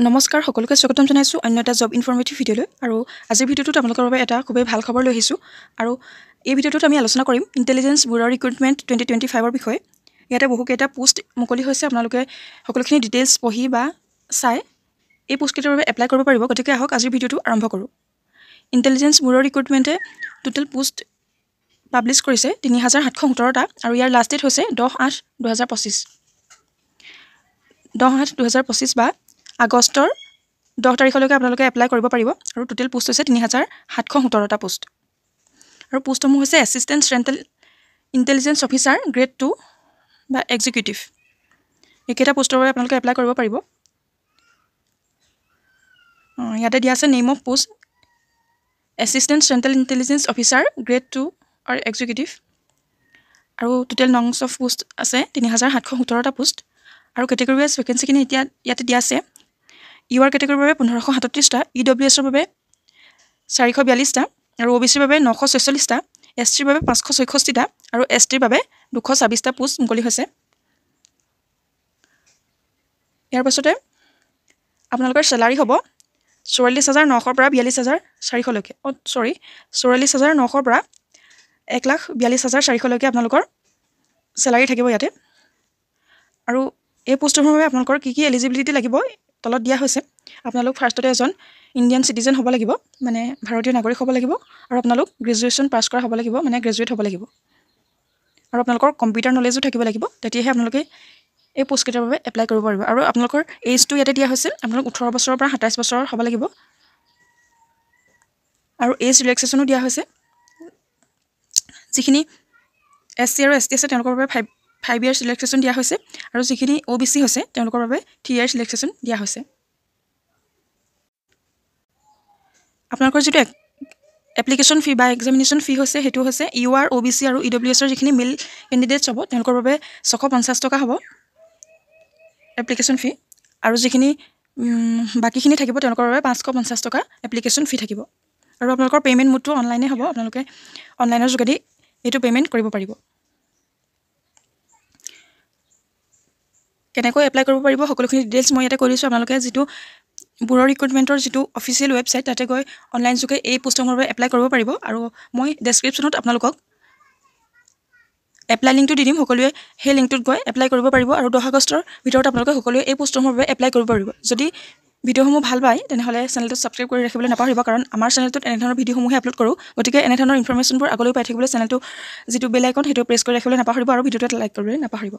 নমস্কাৰ সকলোকে স্বাগতম জনাইছোঁ অন্য এটা জব ইনফৰ্মেটিভ ভিডিঅ'লৈ আৰু আজিৰ ভিডিঅ'টোত আপোনালোকৰ বাবে এটা খুবেই ভাল খবৰ লৈ আহিছোঁ আৰু এই ভিডিঅ'টোত আমি আলোচনা কৰিম ইণ্টেলিজেন্স ব্যুৰ ৰিক্ৰুটমেণ্ট 2025ৰ বিষয়ে। ইয়াতে বহুকেইটা পোষ্ট মুকলি হৈছে, আপোনালোকে সকলোখিনি ডিটেইলছ পঢ়ি বা চাই এই পোষ্টকেইটাৰ বাবে এপ্লাই কৰিব পাৰিব। গতিকে আহক আজিৰ ভিডিঅ'টো আৰম্ভ কৰোঁ। ইণ্টেলিজেন্স ব্যুৰ ৰিক্ৰুটমেণ্টে টোটেল পোষ্ট পাব্লিছ কৰিছে 3717টা আৰু ইয়াৰ লাষ্ট ডেট হৈছে 10/8/2025 10/8/2025 বা আগষ্টৰ 10 তাৰিখলৈকে আপোনালোকে এপ্লাই কৰিব পাৰিব আৰু টোটেল পোষ্ট হৈছে 3717টা পোষ্ট আৰু পোষ্টসমূহ হৈছে assistant central intelligence officer grade 2 বা এক্সিকিউটিভ। এইকেইটা পোষ্টৰ বাবে আপোনালোকে এপ্লাই কৰিব পাৰিব। ইয়াতে দিয়া আছে name of post assistant central intelligence officer grade 2 আৰু এক্সিকিউটিভ আৰু টোটেল নংছ অফ পোষ্ট আছে 3717টা পোষ্ট আৰু কেটেগৰী ৱাইজ ভেকেঞ্চিখিনি এতিয়া ইয়াতে দিয়া আছে। ইউ আৰ কেটেগৰীৰ বাবে 1537টা, EWSৰ বাবে 442টা আৰু OBCৰ বাবে 946টা, STৰ বাবে 566টা আৰু STৰ বাবে 226টা পোষ্ট মুকলি হৈছে। ইয়াৰ পাছতে আপোনালোকৰ চেলাৰী হ'ব 44,900ৰ পৰা 42,400লৈকে 44,900ৰ পৰা 1,42,400লৈকে আপোনালোকৰ চেলাৰী থাকিব ইয়াতে। আৰু এই পোষ্টসমূহৰ বাবে আপোনালোকৰ কি এলিজিবিলিটি লাগিব তলত দিয়া হৈছে। আপোনালোক ফাৰ্ষ্টতে এজন ইণ্ডিয়ান চিটিজেন হ'ব লাগিব, মানে ভাৰতীয় নাগৰিক হ'ব লাগিব আৰু আপোনালোক গ্ৰেজুৱেশ্যন পাছ কৰা হ'ব লাগিব, মানে গ্ৰেজুৱেট হ'ব লাগিব আৰু আপোনালোকৰ কম্পিউটাৰ নলেজো থাকিব লাগিব। তেতিয়াহে আপোনালোকে এই পোষ্টকেইটাৰ বাবে এপ্লাই কৰিব পাৰিব। আৰু আপোনালোকৰ এইজটো ইয়াতে দিয়া হৈছে, আপোনালোক 18 বছৰৰ পৰা 27 বছৰৰ হ'ব লাগিব আৰু এইজ ৰিলেক্সেশ্যনো দিয়া হৈছে। যিখিনি SC আৰু ST আছে তেওঁলোকৰ বাবে 5 years ৰিলেক্সেশ্যন দিয়া হৈছে আৰু যিখিনি OBC হৈছে তেওঁলোকৰ বাবে 3 years ৰিলেক্সেশ্যন দিয়া হৈছে। আপোনালোকৰ যিটো এপ্লিকেশ্যন ফি বা এক্সামিনেশ্যন ফি হৈছে সেইটো হৈছে UR, OBC আৰু EWSৰ যিখিনি মেল কেণ্ডিডেটছ হ'ব তেওঁলোকৰ বাবে 650 টকা হ'ব এপ্লিকেশ্যন ফি আৰু যিখিনি বাকীখিনি থাকিব তেওঁলোকৰ বাবে 550 টকা এপ্লিকেশ্যন ফি থাকিব আৰু আপোনালোকৰ পে'মেণ্ট মোডটো অনলাইনে হ'ব। আপোনালোকে অনলাইনৰ যোগেদি এইটো পে'মেণ্ট কৰিব পাৰিব। কেনেকৈ এপ্লাই কৰিব পাৰিব সকলোখিনি ডিটেইলছ মই ইয়াতে কৈ দিছোঁ। আপোনালোকে যিটো ব্যুৰ ৰিক্ৰুটমেণ্টৰ যিটো অফিচিয়েল ৱেবছাইট তাতে গৈ অনলাইন যোগে এই পোষ্টসমূহৰ বাবে এপ্লাই কৰিব পাৰিব আৰু মই ডেছক্ৰিপশ্যনত আপোনালোকক এপ্লাই লিংকটো দি দিম। সকলোৱে সেই লিংকটোত গৈ এপ্লাই কৰিব পাৰিব আৰু 10 আগষ্টৰ ভিতৰত আপোনালোকে সকলোৱে এই পোষ্টসমূহৰ বাবে এপ্লাই কৰিব পাৰিব। যদি ভিডিঅ'সমূহ ভাল পায় তেনেহ'লে চেনেলটো ছাবস্ক্ৰাইব কৰি ৰাখিবলৈ নাপাহৰিব, কাৰণ আমাৰ চেনেলটোত এনেধৰণৰ ভিডিঅ'সমূহে আপলোড কৰোঁ। গতিকে এনেধৰণৰ ইনফৰমেশ্যনবোৰ আগলৈ পাই থাকিবলৈ চেনেলটো যিটো বেল আইকন সেইটো প্ৰেছ কৰি ৰাখিবলৈ নাপাহৰিব আৰু ভিডিঅ'টো এটা লাইক কৰিবলৈ নাপাহৰিব।